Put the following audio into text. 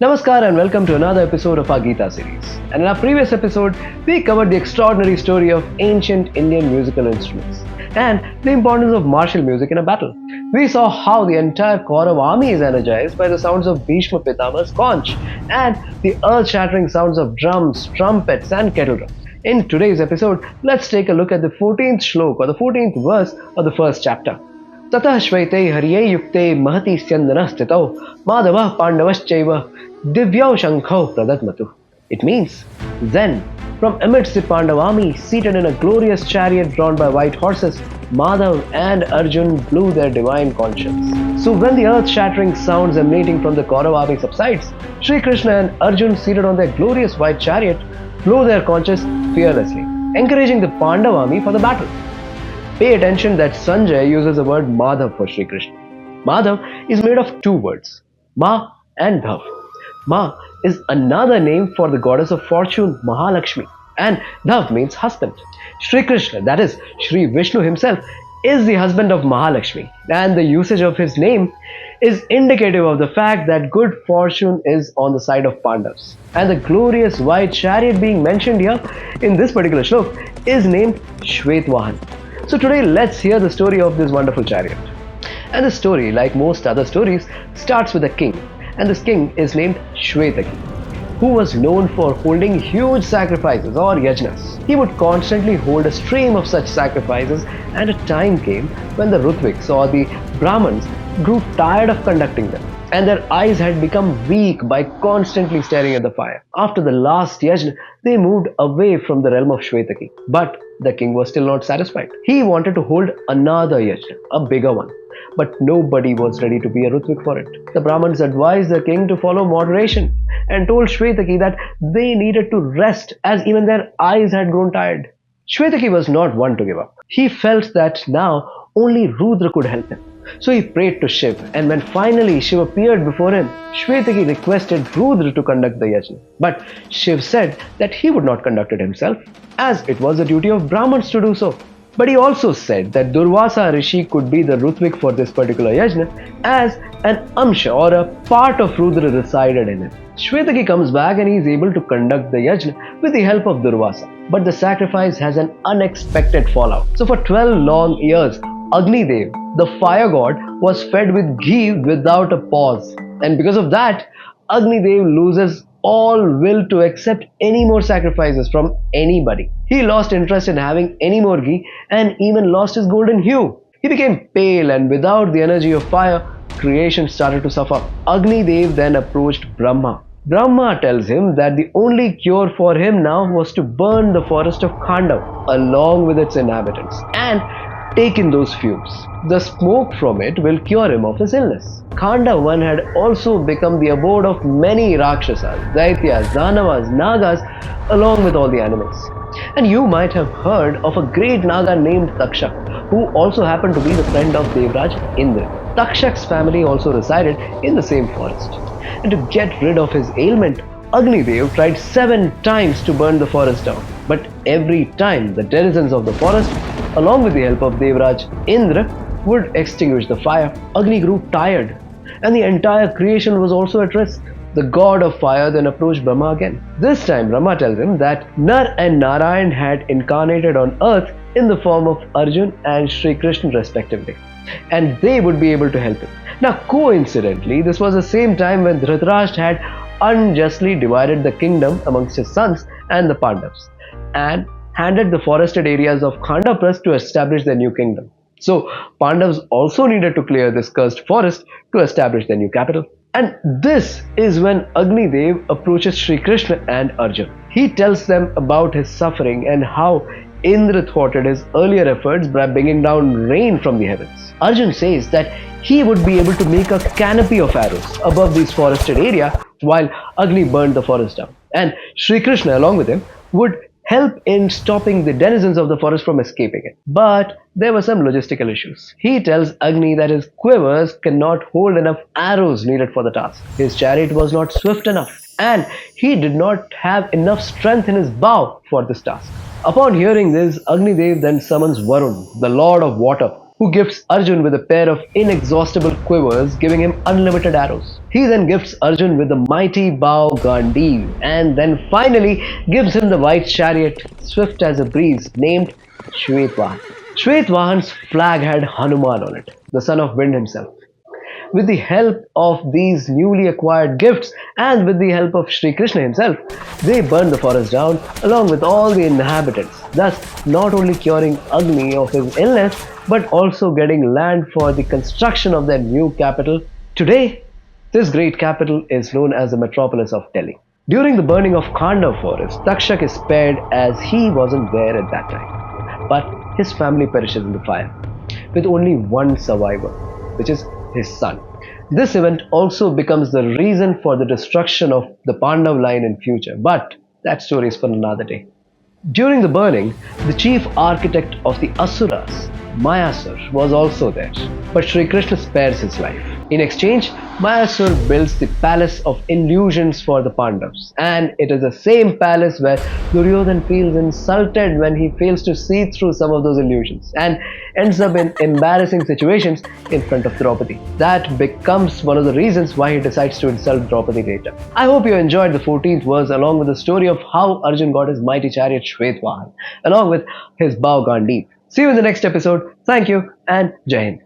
Namaskar and welcome to another episode of our Gita series. And in our previous episode, we covered the extraordinary story of ancient Indian musical instruments and the importance of martial music in a battle. We saw how the entire Kaurav army is energized by the sounds of Bhishma Pitama's conch and the earth-shattering sounds of drums, trumpets and kettle drums. In today's episode, let's take a look at the 14th shlok or the 14th verse of the first chapter. ततः श्वेते हरिये युक्ते महति स्यन्दनः स्थितौ माधवः पाण्डवश्चैव दिव्यौ शङ्खौ प्रदद्मतु. It means, then, from amidst the Pandav army, seated in a glorious chariot drawn by white horses, Madhav and Arjun blew their divine conches. So when the earth-shattering sounds emanating from the Kaurav army subsides, Sri Krishna and Arjun, seated on their glorious white chariot, blow their conches fearlessly, encouraging the Pandav army for the battle. Pay attention that Sanjay uses the word Madhav for Sri Krishna. Madhav is made of two words, Ma and Dhav. Ma is another name for the goddess of fortune, Mahalakshmi, and Dhav means husband. Sri Krishna, that is, Sri Vishnu himself, is the husband of Mahalakshmi, and the usage of his name is indicative of the fact that good fortune is on the side of Pandavas. And the glorious white chariot being mentioned here in this particular shlok is named Shvetvahan. So today let's hear the story of this wonderful chariot. And the story, like most other stories, starts with a king. And this king is named Shvetaki, who was known for holding huge sacrifices or yajnas. He would constantly hold a stream of such sacrifices, and a time came when the Rutviks or the Brahmins grew tired of conducting them, and their eyes had become weak by constantly staring at the fire. After the last yajna, they moved away from the realm of Shvetaki. But the king was still not satisfied. He wanted to hold another yajna, a bigger one. But nobody was ready to be a Rutvik for it. The Brahmins advised the king to follow moderation and told Shvetaki that they needed to rest as even their eyes had grown tired. Shvetaki was not one to give up. He felt that now only Rudra could help him. So he prayed to Shiv, and when finally Shiv appeared before him, Shvetaki requested Rudra to conduct the yajna. But Shiv said that he would not conduct it himself, as it was the duty of Brahmins to do so. But he also said that Durvasa Rishi could be the Rutvik for this particular yajna, as an amsha or a part of Rudra resided in him. Shvetaki comes back and he is able to conduct the yajna with the help of Durvasa. But the sacrifice has an unexpected fallout. So for 12 long years, Agni Dev, the fire god, was fed with ghee without a pause. And because of that, Agni Dev loses all will to accept any more sacrifices from anybody. He lost interest in having any more ghee and even lost his golden hue. He became pale, and without the energy of fire, creation started to suffer. Agni Dev then approached Brahma. Brahma tells him that the only cure for him now was to burn the forest of Khandav along with its inhabitants and take in those fumes. The smoke from it will cure him of his illness. Khandavan had also become the abode of many Rakshasas, Daityas, Danavas, Nagas, along with all the animals. And you might have heard of a great Naga named Takshak, who also happened to be the friend of Devraj Indra. Takshak's family also resided in the same forest. And to get rid of his ailment, Agni Dev tried 7 times to burn the forest down. But every time the denizens of the forest, along with the help of Devraj Indra, would extinguish the fire. Agni grew tired, and the entire creation was also at risk. The god of fire then approached Brahma again. This time Brahma tells him that Nar and Narayan had incarnated on earth in the form of Arjun and Sri Krishna respectively, and they would be able to help him. Now coincidentally, this was the same time when Dhritarashtra had unjustly divided the kingdom amongst his sons and the Pandavas, and handed the forested areas of Khandapras to establish their new kingdom. So Pandavas also needed to clear this cursed forest to establish their new capital. And this is when Agni Dev approaches Sri Krishna and Arjun. He tells them about his suffering and how Indra thwarted his earlier efforts by bringing down rain from the heavens. Arjun says that he would be able to make a canopy of arrows above these forested areas while Agni burned the forest down. And Sri Krishna along with him would help in stopping the denizens of the forest from escaping it. But there were some logistical issues. He tells Agni that his quivers cannot hold enough arrows needed for the task. His chariot was not swift enough, and he did not have enough strength in his bow for this task. Upon hearing this, Agni Dev then summons Varun, the lord of water, who gifts Arjun with a pair of inexhaustible quivers, giving him unlimited arrows. He then gifts Arjun with the mighty bow Gandiv, and then finally gives him the white chariot, swift as a breeze, named Shvetvahan. Shvetvahan's flag had Hanuman on it, the son of wind himself. With the help of these newly acquired gifts and with the help of Sri Krishna himself, they burned the forest down along with all the inhabitants, thus not only curing Agni of his illness but also getting land for the construction of their new capital. Today, this great capital is known as the metropolis of Delhi. During the burning of Khandav forest, Takshak is spared as he wasn't there at that time. But his family perishes in the fire, with only one survivor, which is his son. This event also becomes the reason for the destruction of the Pandav line in future, but that story is for another day. During the burning, the chief architect of the Asuras, Mayasur, was also there, but Sri Krishna spares his life. In exchange, Mayasur builds the palace of illusions for the Pandavas, and it is the same palace where Duryodhan feels insulted when he fails to see through some of those illusions and ends up in embarrassing situations in front of Draupadi. That becomes one of the reasons why he decides to insult Draupadi later. I hope you enjoyed the 14th verse along with the story of how Arjun got his mighty chariot Shvetvahan, along with his bow Gandiv. See you in the next episode. Thank you and Jai Hind.